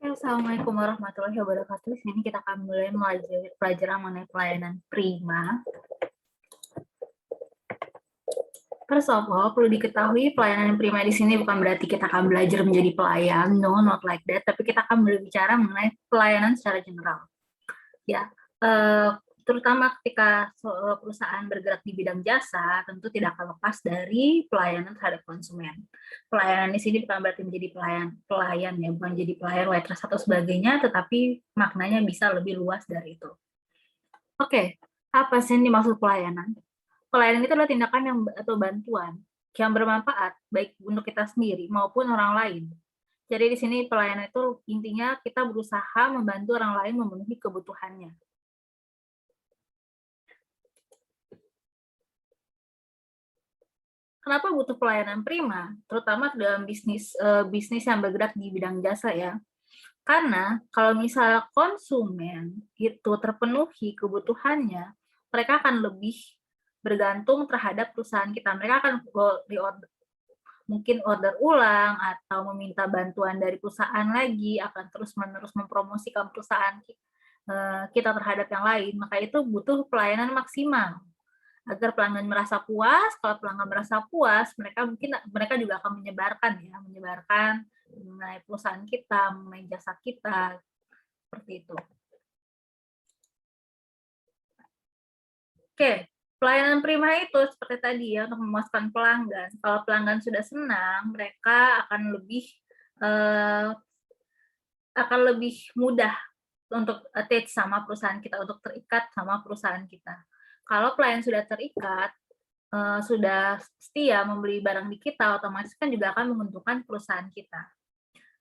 Assalamualaikum warahmatullahi wabarakatuh. Di sini kita akan mulai pelajaran mengenai pelayanan prima. First of all, perlu diketahui pelayanan prima di sini bukan berarti kita akan belajar menjadi pelayan, no, not like that. Tapi kita akan berbicara mengenai pelayanan secara general. Ya, terutama ketika perusahaan bergerak di bidang jasa, tentu tidak akan lepas dari pelayanan terhadap konsumen. Pelayanan di sini bukan berarti menjadi pelayan ya, bukan jadi pelayan waitress atau sebagainya, tetapi maknanya bisa lebih luas dari itu. Oke, apa sih yang dimaksud pelayanan? Pelayanan itu adalah tindakan atau bantuan yang bermanfaat baik untuk kita sendiri maupun orang lain. Jadi di sini pelayanan itu intinya kita berusaha membantu orang lain memenuhi kebutuhannya. Kenapa butuh pelayanan prima? Terutama dalam bisnis yang bergerak di bidang jasa ya. Karena kalau misalnya konsumen itu terpenuhi kebutuhannya, mereka akan lebih bergantung terhadap perusahaan kita. Mereka akan mungkin order ulang atau meminta bantuan dari perusahaan lagi, akan terus-menerus mempromosikan perusahaan kita terhadap yang lain. Maka itu butuh pelayanan maksimal agar pelanggan merasa puas. Kalau pelanggan merasa puas, mereka juga akan menyebarkan mengenai perusahaan kita, mengenai jasa kita, seperti itu. Oke, pelayanan prima itu seperti tadi ya, untuk memuaskan pelanggan. Kalau pelanggan sudah senang, mereka akan lebih mudah untuk attach sama perusahaan kita, untuk terikat sama perusahaan kita. Kalau pelayan sudah terikat, sudah setia membeli barang di kita, otomatis kan juga akan menguntungkan perusahaan kita.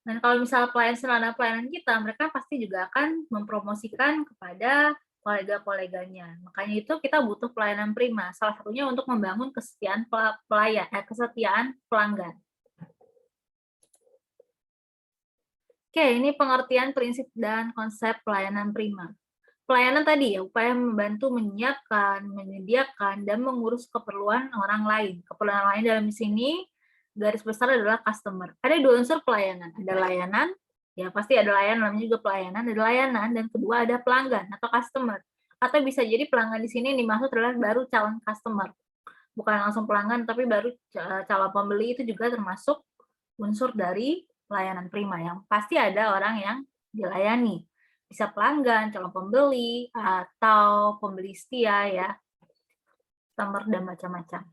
Dan kalau misal pelayanan kita, mereka pasti juga akan mempromosikan kepada kolega-koleganya. Makanya itu kita butuh pelayanan prima. Salah satunya untuk membangun kesetiaan kesetiaan pelanggan. Oke, ini pengertian prinsip dan konsep pelayanan prima. Pelayanan tadi ya, upaya membantu menyiapkan, menyediakan, dan mengurus keperluan orang lain. Keperluan lain dalam sini garis besar adalah customer. Ada dua unsur pelayanan. Ada layanan, ya pasti ada layanan, namanya juga pelayanan. Ada layanan, dan kedua ada pelanggan atau customer. Atau bisa jadi pelanggan di sini yang dimaksud adalah baru calon customer. Bukan langsung pelanggan, tapi baru calon pembeli itu juga termasuk unsur dari pelayanan prima. Yang pasti ada orang yang dilayani. Bisa pelanggan, calon pembeli, atau pembeli setia ya, customer dan macam-macam.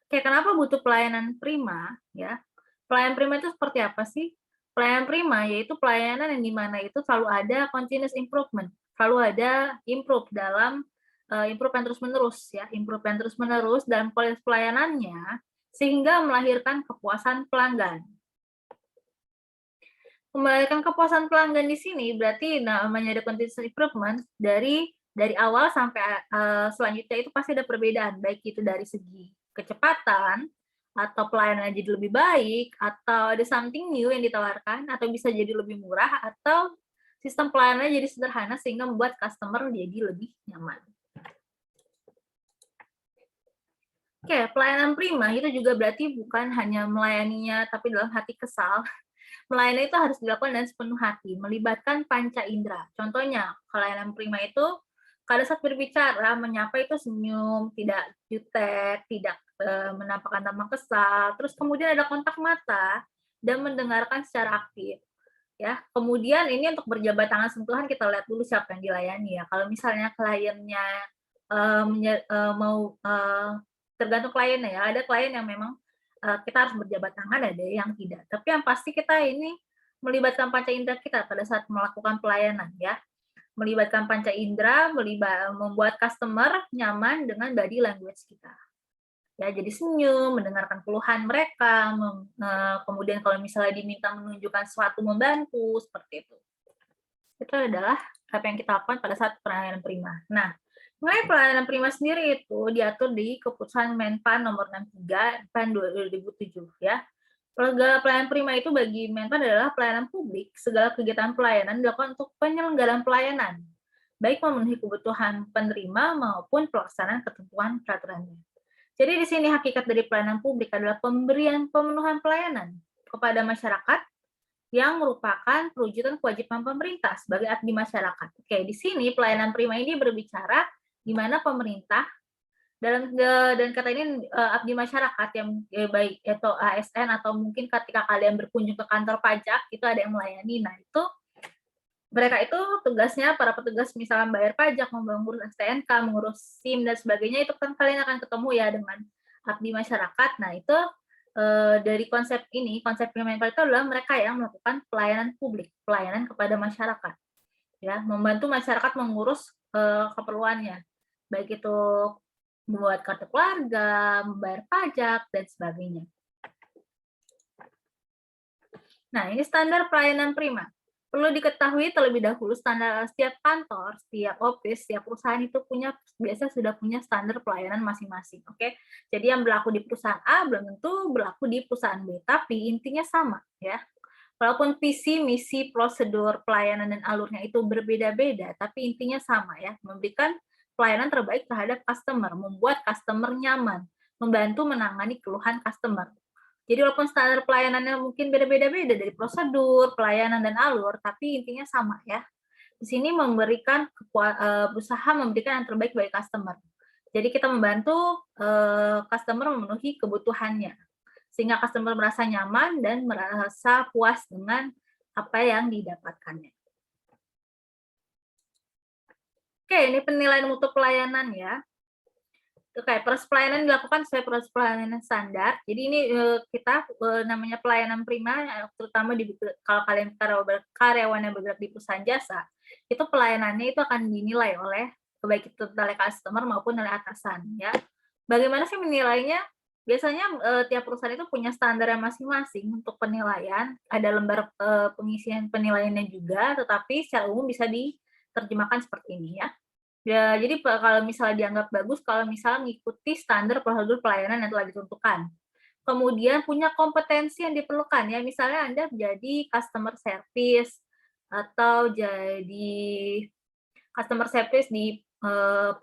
Oke, kenapa butuh pelayanan prima ya? Pelayanan prima itu seperti apa sih? Pelayanan prima yaitu pelayanan yang dimana itu selalu ada continuous improvement, selalu ada improve dalam improve yang terus-menerus ya, improve yang terus-menerus dan kualitas pelayanannya sehingga melahirkan kepuasan pelanggan. Melahirkan kepuasan pelanggan di sini berarti namanya ada continuous improvement dari awal sampai selanjutnya itu pasti ada perbedaan, baik itu dari segi kecepatan atau pelayanan jadi lebih baik atau ada something new yang ditawarkan atau bisa jadi lebih murah atau sistem pelayanannya jadi sederhana sehingga membuat customer jadi lebih nyaman. Oke, pelayanan prima itu juga berarti bukan hanya melayaninya tapi dalam hati kesal. Melayani itu harus dilakukan dengan sepenuh hati, melibatkan panca indera. Contohnya, pelayanan prima itu pada saat berbicara, menyapa itu senyum, tidak jutek, tidak menampakkan tampak kesal. Terus kemudian ada kontak mata dan mendengarkan secara aktif. Ya, kemudian ini untuk berjabat tangan sentuhan kita lihat dulu siapa yang dilayani ya. Kalau misalnya kliennya mau tergantung kliennya ya. Ada klien yang memang kita harus berjabat tangan, ada yang tidak. Tapi yang pasti kita ini melibatkan panca indera kita pada saat melakukan pelayanan ya. Melibatkan panca indera, membuat customer nyaman dengan body language kita. Ya, jadi senyum, mendengarkan keluhan mereka, kemudian kalau misalnya diminta menunjukkan sesuatu membantu, seperti itu. Itu adalah apa yang kita lakukan pada saat pelayanan prima. Nah, mengenai pelayanan prima sendiri itu diatur di Keputusan Menpan nomor 63 tahun 2007 ya. Pelayanan prima itu bagi Menpan adalah pelayanan publik, segala kegiatan pelayanan dilakukan untuk penyelenggaraan pelayanan, baik memenuhi kebutuhan penerima maupun pelaksanaan ketentuan peraturannya. Jadi di sini hakikat dari pelayanan publik adalah pemberian pemenuhan pelayanan kepada masyarakat yang merupakan perwujudan kewajiban pemerintah sebagai abdi masyarakat. Oke, di sini pelayanan prima ini berbicara di mana pemerintah dan kata ini abdi masyarakat yang baik itu ASN atau mungkin ketika kalian berkunjung ke kantor pajak itu ada yang melayani. Nah, itu mereka itu tugasnya para petugas misalnya bayar pajak, mengurus STNK, mengurus SIM dan sebagainya itu kan kalian akan ketemu ya dengan abdi masyarakat. Nah, itu dari konsep ini, konsep Kemenpar itu adalah mereka yang melakukan pelayanan publik, pelayanan kepada masyarakat, ya, membantu masyarakat mengurus keperluannya, baik itu membuat kartu keluarga, membayar pajak dan sebagainya. Nah, ini standar pelayanan prima. Perlu diketahui terlebih dahulu standar setiap kantor, setiap office, setiap perusahaan itu sudah punya standar pelayanan masing-masing, oke? Jadi yang berlaku di perusahaan A belum tentu berlaku di perusahaan B, tapi intinya sama ya. Walaupun visi, misi, prosedur, pelayanan dan alurnya itu berbeda-beda, tapi intinya sama ya, memberikan pelayanan terbaik terhadap customer, membuat customer nyaman, membantu menangani keluhan customer. Jadi walaupun standar pelayanannya mungkin beda-beda dari prosedur, pelayanan, dan alur, tapi intinya sama ya. Di sini berusaha memberikan yang terbaik bagi customer. Jadi kita membantu customer memenuhi kebutuhannya, sehingga customer merasa nyaman dan merasa puas dengan apa yang didapatkannya. Oke, ini penilaian mutu pelayanan ya. Oke, proses pelayanan dilakukan sesuai proses pelayanan standar. Jadi ini kita namanya pelayanan prima, terutama kalau kalian karyawan yang bergerak di perusahaan jasa, itu pelayanannya itu akan dinilai oleh baik itu oleh customer maupun oleh atasan ya. Bagaimana sih menilainya? Biasanya tiap perusahaan itu punya standar masing-masing untuk penilaian. Ada lembar pengisian penilaiannya juga, tetapi secara umum bisa diterjemahkan seperti ini ya. Ya, jadi kalau misalnya dianggap bagus kalau misalnya mengikuti standar prosedur pelayanan yang telah ditentukan. Kemudian punya kompetensi yang diperlukan ya, misalnya Anda jadi customer service atau jadi customer service di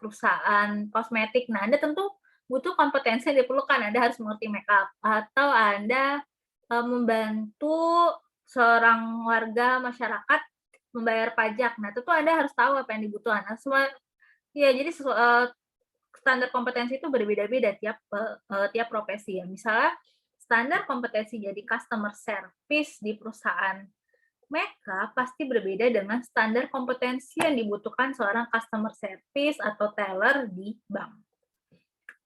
perusahaan kosmetik. Nah, Anda tentu butuh kompetensi yang diperlukan. Anda harus mengerti makeup atau Anda membantu seorang warga masyarakat membayar pajak. Nah, tentu Anda harus tahu apa yang dibutuhkan. Nah, semua ya, jadi standar kompetensi itu berbeda-beda tiap profesi ya. Misalnya standar kompetensi jadi customer service di perusahaan makeup pasti berbeda dengan standar kompetensi yang dibutuhkan seorang customer service atau teller di bank.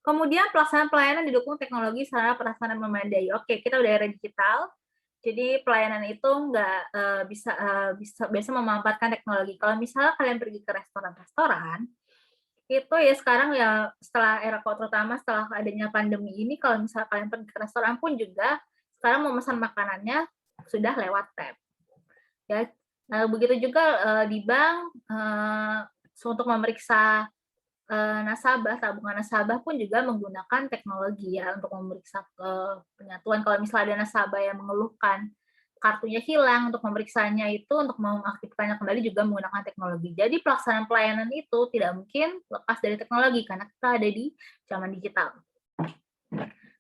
Kemudian pelaksanaan pelayanan didukung teknologi sarana prasarana memadai. Oke, kita udah era digital, jadi pelayanan itu nggak bisa memanfaatkan teknologi. Kalau misalnya kalian pergi ke restoran-restoran, itu ya sekarang ya setelah era terutama setelah adanya pandemi ini, kalau misalnya kalian pergi ke restoran pun juga sekarang memesan makanannya sudah lewat tab. Ya, begitu juga di bank untuk memeriksa nasabah, tabungan nasabah pun juga menggunakan teknologi ya untuk memeriksa penyatuan. Kalau misalnya ada nasabah yang mengeluhkan kartunya hilang, untuk memeriksanya itu untuk mengaktifkannya kembali juga menggunakan teknologi. Jadi pelaksanaan pelayanan itu tidak mungkin lepas dari teknologi karena kita ada di zaman digital.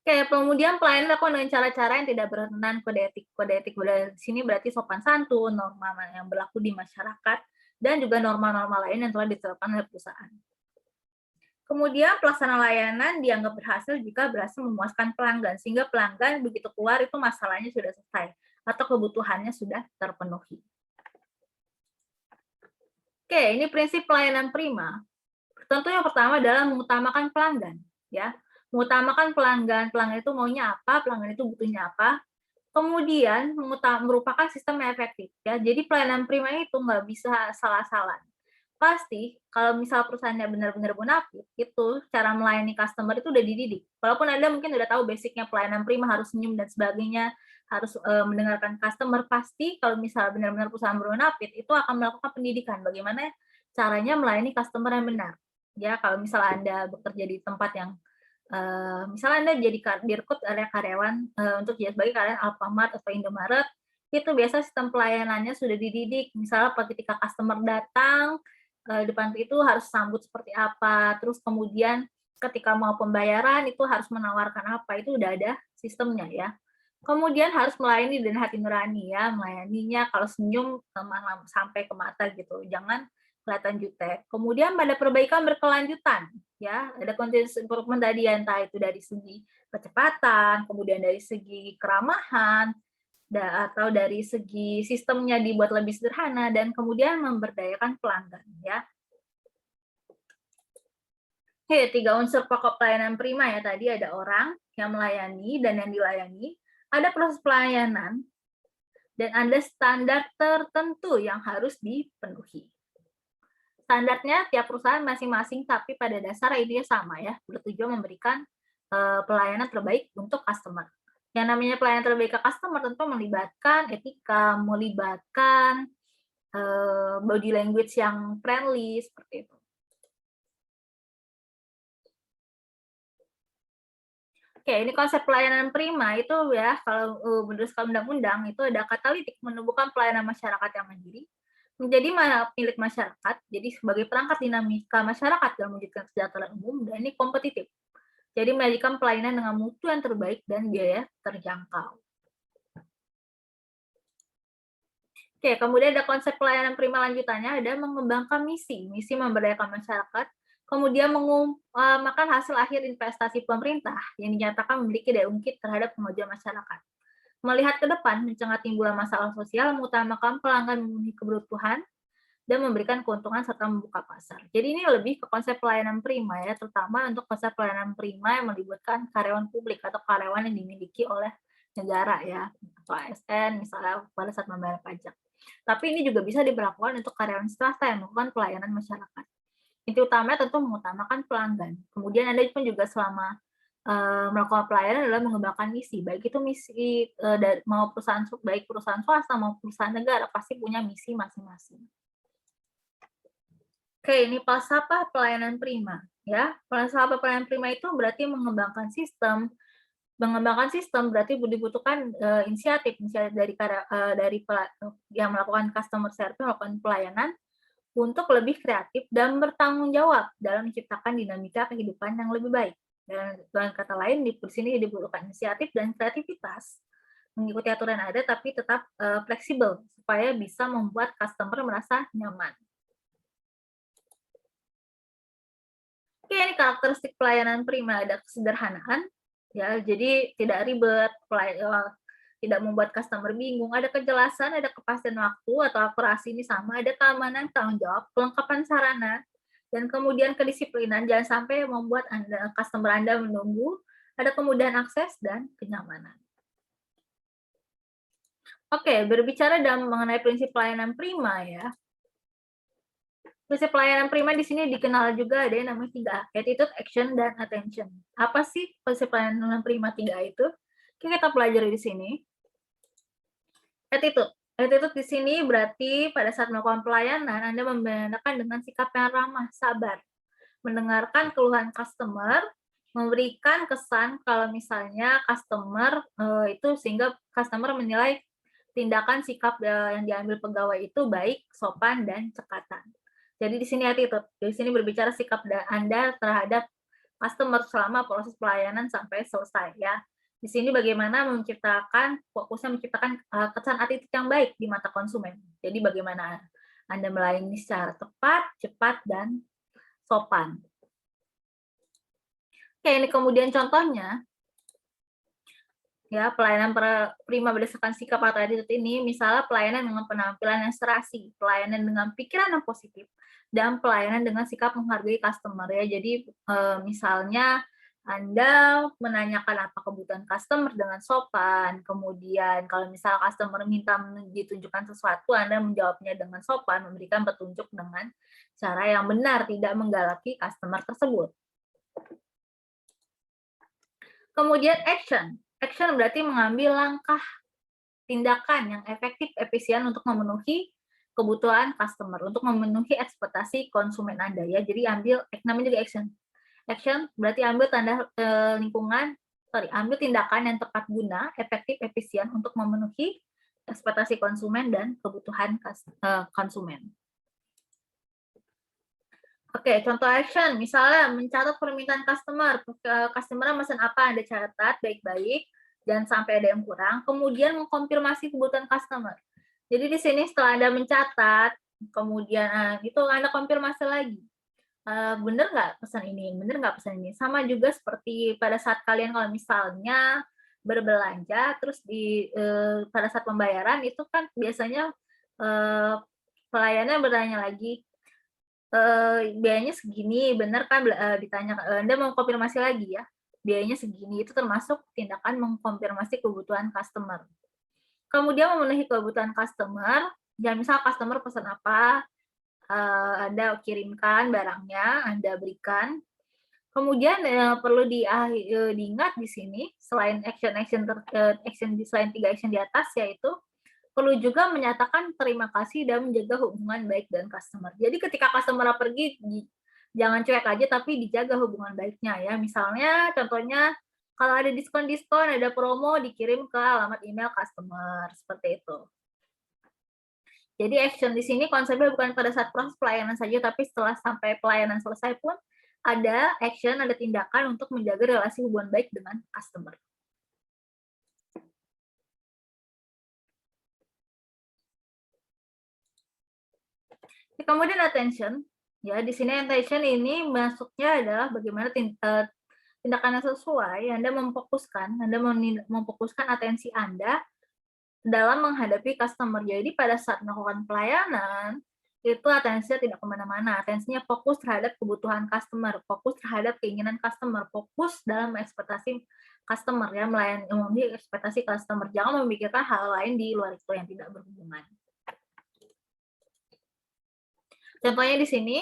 Oke, kemudian pelayanan dilakukan dengan cara-cara yang tidak bertentangan kode etik. Kode etik di sini berarti sopan santun, norma yang berlaku di masyarakat, dan juga norma-norma lain yang telah ditetapkan oleh perusahaan. Kemudian pelaksanaan layanan dianggap berhasil jika berhasil memuaskan pelanggan, sehingga pelanggan begitu keluar itu masalahnya sudah selesai atau kebutuhannya sudah terpenuhi. Oke, ini prinsip pelayanan prima. Tentu yang pertama adalah mengutamakan pelanggan, ya. Mengutamakan pelanggan, pelanggan itu maunya apa, pelanggan itu butuhnya apa. Kemudian merupakan sistem yang efektif, ya. Jadi pelayanan prima itu nggak bisa salah-salah. Pasti kalau misal perusahaannya benar-benar bonafit, itu cara melayani customer itu udah dididik. Walaupun Anda mungkin udah tahu basicnya pelayanan prima, harus senyum dan sebagainya, harus mendengarkan customer, pasti kalau misal benar-benar perusahaan bonafit, itu akan melakukan pendidikan bagaimana caranya melayani customer yang benar. Ya, kalau misal Anda bekerja di tempat yang misalnya Anda jadi direkrut oleh karyawan untuk jadi sebagai karyawan Alfamart atau Indomaret, itu biasa sistem pelayanannya sudah dididik. Misalnya ketika customer datang, depan itu harus sambut seperti apa, terus kemudian ketika mau pembayaran itu harus menawarkan apa, itu udah ada sistemnya ya. Kemudian harus melayani dengan hati nurani ya, melayaninya kalau senyum sampai ke mata gitu, jangan kelihatan jutek. Kemudian pada perbaikan berkelanjutan ya, ada continuous improvement tadi ya, entah itu dari segi kecepatan, kemudian dari segi keramahan, atau dari segi sistemnya dibuat lebih sederhana, dan kemudian memberdayakan pelanggan ya. Oke, 3 unsur pokok pelayanan prima ya, tadi ada orang yang melayani dan yang dilayani, ada proses pelayanan, dan ada standar tertentu yang harus dipenuhi. Standarnya tiap perusahaan masing-masing, tapi pada dasar intinya sama ya, bertujuan memberikan pelayanan terbaik untuk customer. Yang namanya pelayanan terbaik ke customer tentu melibatkan etika, melibatkan body language yang friendly, seperti itu. Oke, ini konsep pelayanan prima itu ya, kalau menurut undang-undang itu ada katalitik menumbuhkan pelayanan masyarakat yang mandiri, menjadi milik masyarakat, jadi sebagai perangkat dinamika masyarakat dalam mewujudkan kesejahteraan umum, dan ini kompetitif. Jadi menyajikan pelayanan dengan mutu yang terbaik dan biaya terjangkau. Oke, kemudian ada konsep pelayanan prima lanjutannya, ada mengembangkan misi memberdayakan masyarakat, kemudian mengutamakan hasil akhir investasi pemerintah yang dinyatakan memiliki daya ungkit terhadap kemajuan masyarakat. Melihat ke depan, mencegah timbulan masalah sosial, mengutamakan pelanggan memenuhi kebutuhan, dan memberikan keuntungan serta membuka pasar. Jadi ini lebih ke konsep pelayanan prima ya, terutama untuk konsep pelayanan prima yang melibatkan karyawan publik atau karyawan yang dimiliki oleh negara ya, atau ASN misalnya pada saat membayar pajak. Tapi ini juga bisa diberlakukan untuk karyawan swasta yang melakukan pelayanan masyarakat. Inti utamanya tentu mengutamakan pelanggan. Kemudian Anda pun juga selama melakukan pelayanan adalah mengembangkan misi, baik itu misi mau baik perusahaan swasta maupun perusahaan negara pasti punya misi masing-masing. Oke, ini falsafah pelayanan prima ya. Falsafah pelayanan prima itu berarti mengembangkan sistem. Mengembangkan sistem berarti dibutuhkan inisiatif dari yang melakukan customer service, melakukan pelayanan untuk lebih kreatif dan bertanggung jawab dalam menciptakan dinamika kehidupan yang lebih baik. Dan dengan kata lain, di sini dibutuhkan inisiatif dan kreativitas, mengikuti aturan yang ada tapi tetap fleksibel supaya bisa membuat customer merasa nyaman. Oke, ini karakteristik pelayanan prima, ada kesederhanaan, ya, jadi tidak ribet, tidak membuat customer bingung, ada kejelasan, ada kepastian waktu atau akurasi ini sama, ada keamanan, tanggung jawab, kelengkapan sarana, dan kemudian kedisiplinan, jangan sampai membuat customer Anda menunggu, ada kemudahan akses dan kenyamanan. Oke, berbicara mengenai prinsip pelayanan prima ya. Prinsip pelayanan prima di sini dikenal juga ada yang namanya 3A, attitude, action, dan attention. Apa sih prinsip pelayanan prima 3A itu? Kita pelajari di sini. Attitude. Attitude di sini berarti pada saat melakukan pelayanan, Anda membedakan dengan sikap yang ramah, sabar, mendengarkan keluhan customer, memberikan kesan kalau misalnya customer itu sehingga customer menilai tindakan sikap yang diambil pegawai itu baik, sopan, dan cekatan. Jadi di sini attitude. Di sini berbicara sikap Anda terhadap customer selama proses pelayanan sampai selesai ya. Di sini bagaimana fokusnya menciptakan kesan attitude yang baik di mata konsumen. Jadi bagaimana Anda melayani secara tepat, cepat, dan sopan. Oke, ini kemudian contohnya ya, pelayanan prima berdasarkan sikap atau attitude ini, misalnya pelayanan dengan penampilan yang serasi, pelayanan dengan pikiran yang positif, dan pelayanan dengan sikap menghargai customer ya. Jadi misalnya Anda menanyakan apa kebutuhan customer dengan sopan, kemudian kalau misal customer minta ditunjukkan sesuatu, Anda menjawabnya dengan sopan, memberikan petunjuk dengan cara yang benar, tidak menggalaki customer tersebut. Kemudian action. Action berarti mengambil langkah tindakan yang efektif, efisien untuk memenuhi kebutuhan customer, untuk memenuhi ekspektasi konsumen Anda ya. Jadi namanya juga action. Action berarti ambil ambil tindakan yang tepat guna, efektif, efisien untuk memenuhi ekspektasi konsumen dan kebutuhan konsumen. Oke, contoh action, misalnya mencatat permintaan customer. Customer pesan apa, Anda catat baik-baik. jangan sampai ada yang kurang. Kemudian mengkonfirmasi kebutuhan customer. Jadi di sini setelah Anda mencatat, kemudian itu Anda konfirmasi lagi, bener nggak pesan ini, bener nggak pesan ini. Sama juga seperti pada saat kalian kalau misalnya berbelanja, terus pada saat pembayaran itu kan biasanya eee, pelayannya bertanya lagi, biayanya segini, bener kan? Ditanya, Anda mau konfirmasi lagi ya, biayanya segini, itu termasuk tindakan mengkonfirmasi kebutuhan customer. Kemudian memenuhi kebutuhan customer, ya misal customer pesan apa, Anda kirimkan barangnya, Anda berikan. Kemudian, perlu diingat di sini selain action selain 3 action di atas, yaitu perlu juga menyatakan terima kasih dan menjaga hubungan baik dengan customer. Jadi ketika customer pergi, jangan cuek aja tapi dijaga hubungan baiknya ya. Misalnya contohnya kalau ada diskon-diskon, ada promo dikirim ke alamat email customer, seperti itu. Jadi action di sini konsepnya bukan pada saat proses pelayanan saja, tapi setelah sampai pelayanan selesai pun ada action, ada tindakan untuk menjaga relasi hubungan baik dengan customer. Kemudian attention, ya di sini attention ini masuknya adalah bagaimana tindakan yang sesuai, Anda memfokuskan atensi Anda dalam menghadapi customer. Jadi pada saat melakukan pelayanan, itu atensinya tidak kemana-mana, atensinya fokus terhadap kebutuhan customer, fokus terhadap keinginan customer, fokus dalam ekspektasi customer ya, memenuhi ekspektasi customer. Jangan memikirkan hal lain di luar itu yang tidak berhubungan. Contohnya di sini,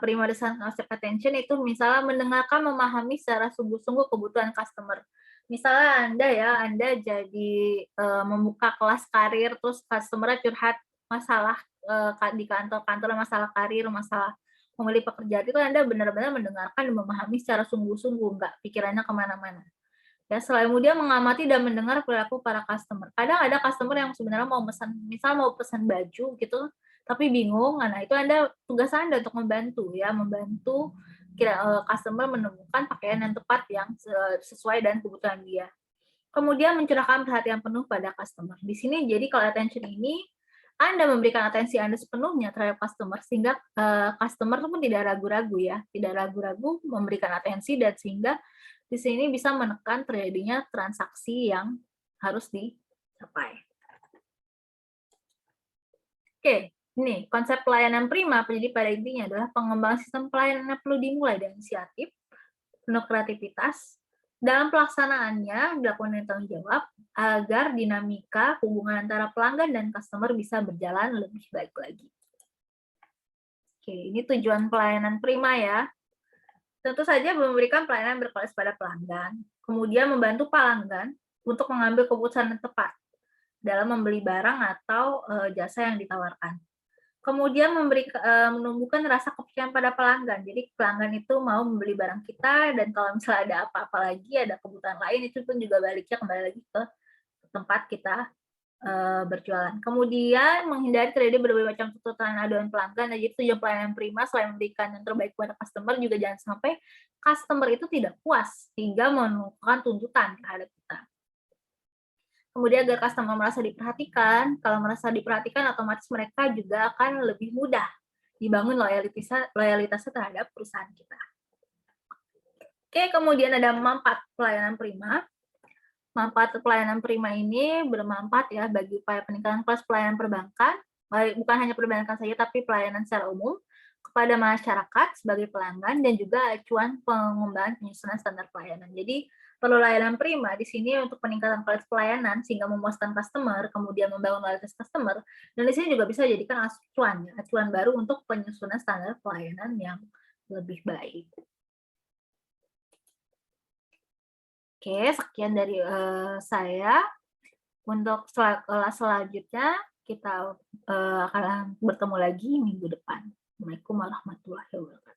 prima desain konsep attention itu misalnya mendengarkan, memahami secara sungguh-sungguh kebutuhan customer. Misalnya Anda jadi membuka kelas karir, terus customer curhat masalah di kantor masalah karir, masalah memilih pekerjaan, itu Anda benar-benar mendengarkan dan memahami secara sungguh-sungguh, nggak pikirannya kemana-mana. Ya, selain kemudian mengamati dan mendengar perilaku para customer. Kadang ada customer yang sebenarnya mau pesan baju gitu, tapi bingung. Nah, itu tugas Anda untuk membantu ya, membantu customer menemukan pakaian yang tepat yang sesuai dengan kebutuhan dia. Kemudian mencurahkan perhatian penuh pada customer. Di sini jadi kalau attention ini Anda memberikan atensi Anda sepenuhnya terhadap customer sehingga customer pun tidak ragu-ragu ya, tidak ragu-ragu memberikan atensi dan sehingga di sini bisa menekan terjadinya transaksi yang harus dicapai. Oke, ini konsep pelayanan prima. Jadi pada intinya adalah pengembangan sistem pelayanan yang perlu dimulai dari inisiatif, penuh kreativitas, dalam pelaksanaannya dilakukan dengan tanggung jawab agar dinamika hubungan antara pelanggan dan customer bisa berjalan lebih baik lagi. Oke, ini tujuan pelayanan prima ya. Tentu saja memberikan pelayanan berkualitas pada pelanggan, kemudian membantu pelanggan untuk mengambil keputusan yang tepat dalam membeli barang atau jasa yang ditawarkan. Kemudian menumbuhkan rasa kepercayaan pada pelanggan. Jadi pelanggan itu mau membeli barang kita dan kalau misalnya ada apa-apa lagi, ada kebutuhan lain, itu pun juga baliknya kembali lagi ke tempat kita berjualan. Kemudian menghindari terjadi berbagai macam tuntutan aduan pelanggan. Jadi tujuan pelayanan prima selain memberikan yang terbaik kepada customer, juga jangan sampai customer itu tidak puas hingga menemukan tuntutan terhadap kita. Kemudian agar customer merasa diperhatikan, kalau merasa diperhatikan otomatis mereka juga akan lebih mudah dibangun loyalitasnya terhadap perusahaan kita. Oke, kemudian ada manfaat pelayanan prima. Manfaat pelayanan prima ini bermanfaat ya bagi upaya peningkatan kelas pelayanan perbankan, bukan hanya perbankan saja tapi pelayanan secara umum kepada masyarakat sebagai pelanggan dan juga acuan pengembangan penyusunan standar pelayanan. Jadi perlu layanan prima di sini untuk peningkatan kualitas pelayanan sehingga memuaskan customer, kemudian membangun loyalitas customer, dan di sini juga bisa dijadikan acuan baru untuk penyusunan standar pelayanan yang lebih baik. Oke, sekian dari saya. Untuk kelas selanjutnya kita akan bertemu lagi minggu depan. Assalamualaikum warahmatullahi wabarakatuh.